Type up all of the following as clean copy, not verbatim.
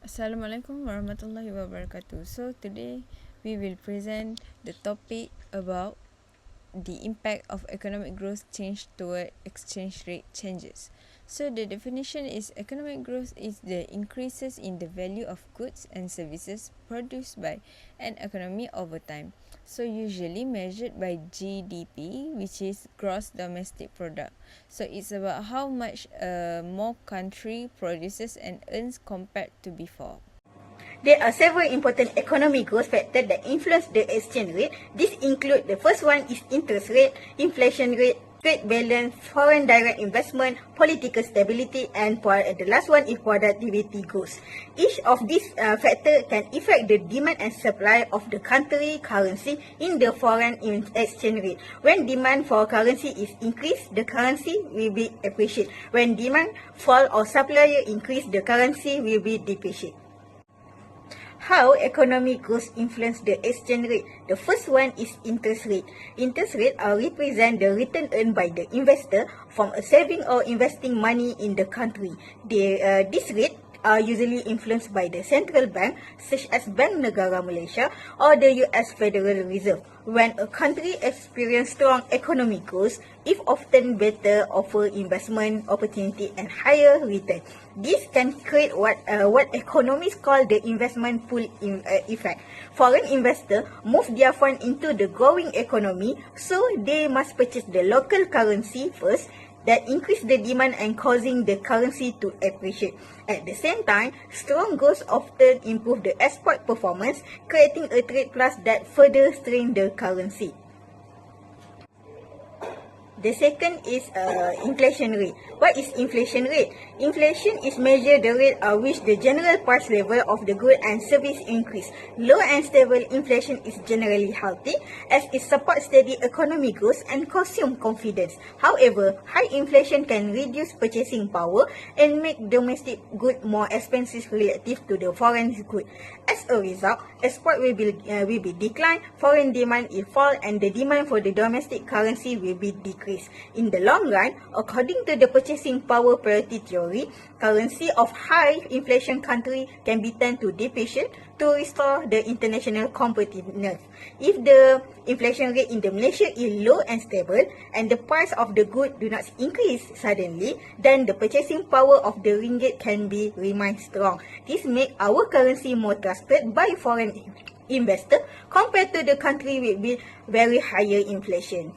Assalamualaikum warahmatullahi wabarakatuh. So today we will present the topic about the impact of economic growth change toward exchange rate changes. So the definition is economic growth is the increases in the value of goods and services produced by an economy over time. So usually measured by GDP, which is gross domestic product. So it's about how much more country produces and earns compared to before. There are several important economic growth factors that influence the exchange rate. These include the first one is interest rate, inflation rate, trade balance, foreign direct investment, political stability, and the last one is productivity growth. Each of these factors can affect the demand and supply of the country currency in the foreign exchange rate. When demand for currency is increased, the currency will be appreciated. When demand fall or supply increase, the currency will be depreciated. How economic growth influence the exchange rate? The first one is interest rate. Interest rate represent the return earned by the investor from a saving or investing money in the country. This rate are usually influenced by the central bank such as Bank Negara Malaysia or the US Federal Reserve. When a country experiences strong economic growth, it often better offer investment opportunity and higher return. This can create what economists call the investment pool effect. Foreign investors move their fund into the growing economy, so they must purchase the local currency first, that increase the demand and causing the currency to appreciate. At the same time, strong growth often improve the export performance, creating a trade plus that further strain the currency. The second is inflation rate. What is inflation rate? Inflation is measured the rate at which the general price level of the good and service increase. Low and stable inflation is generally healthy as it supports steady economic growth and consumer confidence. However, high inflation can reduce purchasing power and make domestic goods more expensive relative to the foreign good. As a result, export will be declined, foreign demand will fall, and the demand for the domestic currency will be decreased. In the long run, according to the purchasing power parity theory, currency of high inflation country can be turned to depreciate to restore the international competitiveness. If the inflation rate in the Malaysia is low and stable and the price of the good do not increase suddenly, then the purchasing power of the ringgit can be remain strong. This makes our currency more trusted by foreign investors compared to the country with very higher inflation.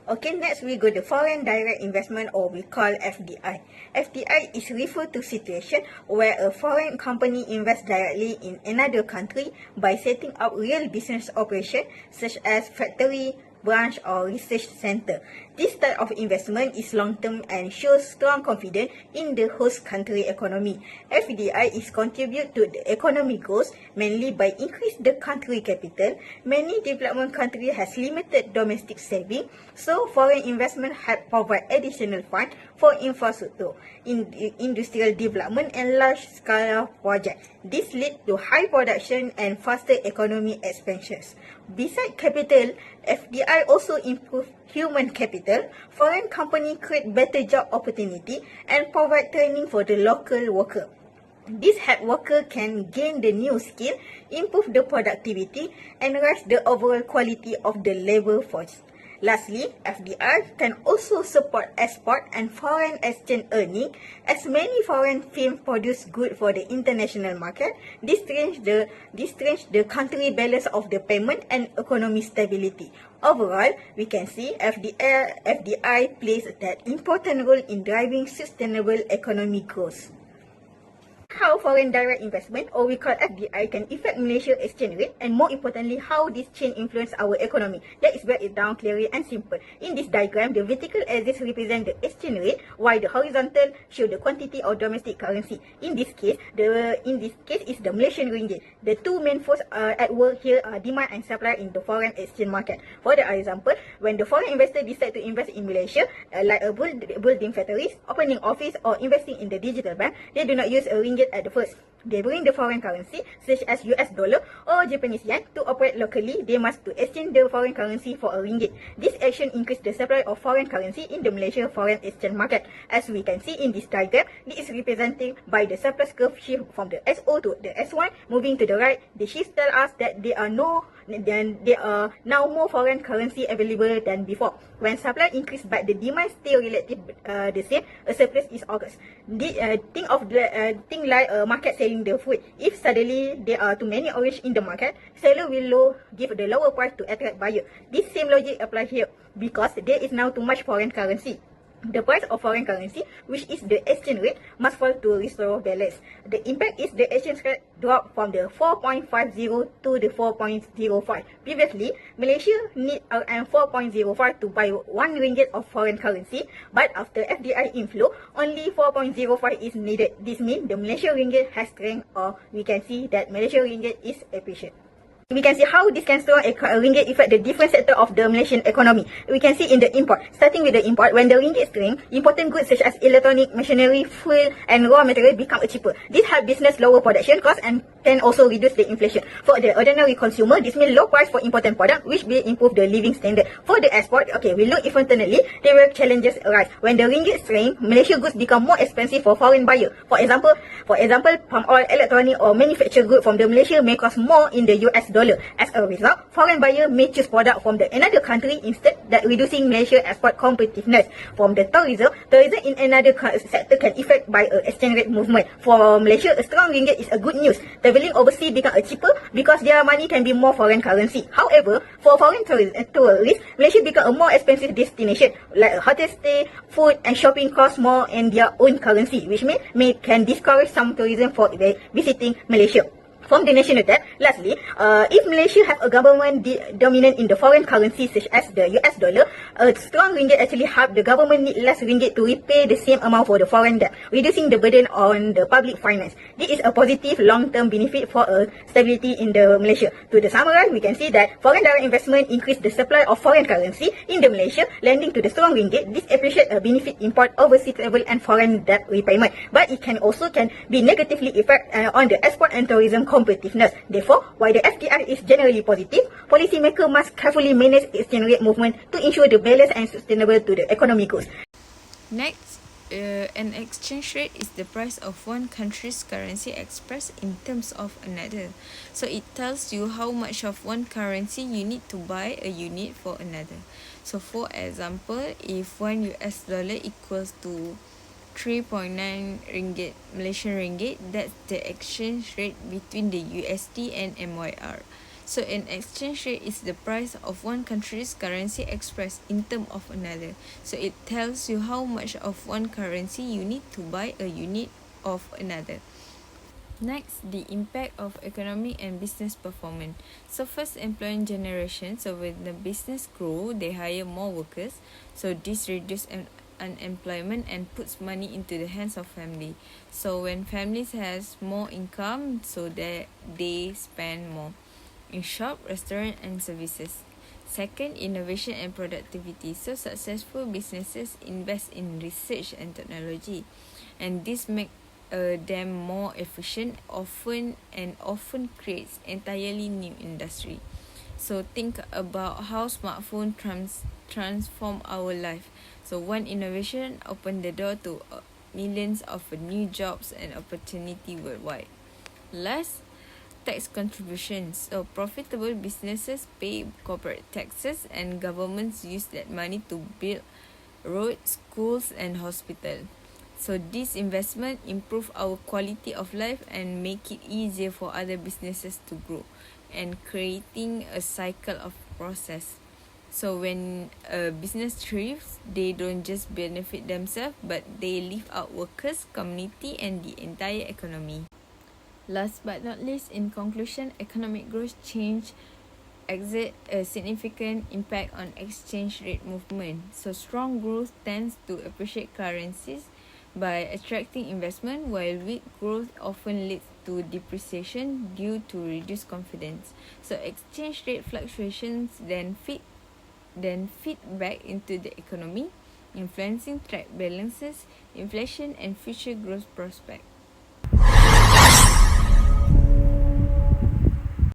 Okay, next we go to foreign direct investment, or we call FDI. FDI is referred to situation where a foreign company invests directly in another country by setting up real business operation such as factory, branch or research center. This type of investment is long-term and shows strong confidence in the host country economy. FDI is contribute to the economic growth mainly by increase the country capital. Many development countries has limited domestic saving, so foreign investment help provide additional fund for infrastructure, industrial development and large-scale projects. This lead to high production and faster economic expansions. Besides capital, FDI also improve human capital. Foreign companies create better job opportunity and provide training for the local worker. This help worker can gain the new skill, improve the productivity, and raise the overall quality of the labor force. Lastly, FDI can also support export and foreign exchange earning, as many foreign firms produce goods for the international market. This strengthens the country balance of the payment and economic stability. Overall, we can see FDI plays that important role in driving sustainable economic growth. How foreign direct investment, or we call FDI, can affect Malaysia exchange rate, and more importantly, how this change influence our economy. Let us break it down clearly and simple. In this diagram, the vertical axis represent the exchange rate, while the horizontal show the quantity of domestic currency. In this case is the Malaysian ringgit. The two main forces at work here are demand and supply in the foreign exchange market. For the example, when the foreign investor decide to invest in Malaysia, like a building factories, opening office, or investing in the digital bank, they do not use a ringgit at the first. They bring the foreign currency, such as US dollar or Japanese yen, to operate locally. They must to exchange the foreign currency for a ringgit. This action increased the supply of foreign currency in the Malaysia foreign exchange market. As we can see in this diagram, this is represented by the surplus curve shift from the SO to the S1. Moving to the right, the shift tell us that there are now more foreign currency available than before. When supply increased but the demand still relatively the same, a surplus is occurs. Think like a market selling the food. If suddenly there are too many orange in the market, seller will give the lower price to attract buyer. This same logic applies here because there is now too much foreign currency. The price of foreign currency, which is the exchange rate, must fall to restore balance. The impact is the exchange rate dropped from the 4.50 to the 4.05. Previously, Malaysia need around 4.05 to buy 1 ringgit of foreign currency, but after FDI inflow, only 4.05 is needed. This means the Malaysian ringgit has strength, or we can see that Malaysian ringgit is appreciated. We can see how this can strong ringgit affect the different sector of the Malaysian economy. We can see in the import. Starting with the import, when the ringgit strength, important goods such as electronic, machinery, fuel and raw material become cheaper. This help business lower production cost and can also reduce the inflation. For the ordinary consumer, this means low price for important product, which will improve the living standard. For the export, okay, we look internally, there will challenges arise. When the ringgit strength, Malaysian goods become more expensive for foreign buyer. For example, palm oil, electronic or manufactured goods from the Malaysia may cost more in the US dollar. As a result, foreign buyer may choose product from another country instead, that reducing Malaysia export competitiveness. From the tourism in another sector can affect by a exchange rate movement. For Malaysia, a strong ringgit is a good news. Traveling overseas become cheaper because their money can be more foreign currency. However, for foreign tourists, Malaysia become a more expensive destination. Like hotel stay, food and shopping cost more in their own currency, which can discourage some tourism for visiting Malaysia. From the national debt, lastly, if Malaysia have a government dominant in the foreign currency such as the US dollar, a strong ringgit actually help the government need less ringgit to repay the same amount for the foreign debt, reducing the burden on the public finance. This is a positive long-term benefit for stability in the Malaysia. To the summarize, we can see that foreign direct investment increase the supply of foreign currency in the Malaysia, lending to the strong ringgit. This appreciate a benefit import, overseas travel and foreign debt repayment. But it can be negatively affect on the export and tourism competitiveness. Therefore, while the FDI is generally positive, policymakers must carefully manage exchange rate movement to ensure the balance and sustainable to the economic goals. Next, an exchange rate is the price of one country's currency expressed in terms of another. So it tells you how much of one currency you need to buy a unit for another. So for example, if 1 US dollar equals to 3.9 ringgit Malaysian ringgit, that's the exchange rate between the USD and MYR. So an exchange rate is the price of one country's currency expressed in terms of another. So it tells you how much of one currency you need to buy a unit of another. Next, the impact of economic and business performance. So first, employment generation. So when the business grow, they hire more workers. So this reduces unemployment and puts money into the hands of family. So when families has more income, so that they spend more in shop, restaurant and services. Second, innovation and productivity. So successful businesses invest in research and technology, and this make them more efficient, often creates entirely new industry. So think about how smartphone transform our life. So one innovation opened the door to millions of new jobs and opportunity worldwide. Last, tax contributions. So profitable businesses pay corporate taxes and governments use that money to build roads, schools and hospitals. So this investment improve our quality of life and make it easier for other businesses to grow, and creating a cycle of process. So when a business thrives, they don't just benefit themselves, but they lift out workers, community and the entire economy. Last but not least, in conclusion, economic growth change exert a significant impact on exchange rate movement. So strong growth tends to appreciate currencies by attracting investment, while weak growth often leads to depreciation due to reduced confidence. So exchange rate fluctuations then feed back into the economy, influencing trade balances, inflation and future growth prospects.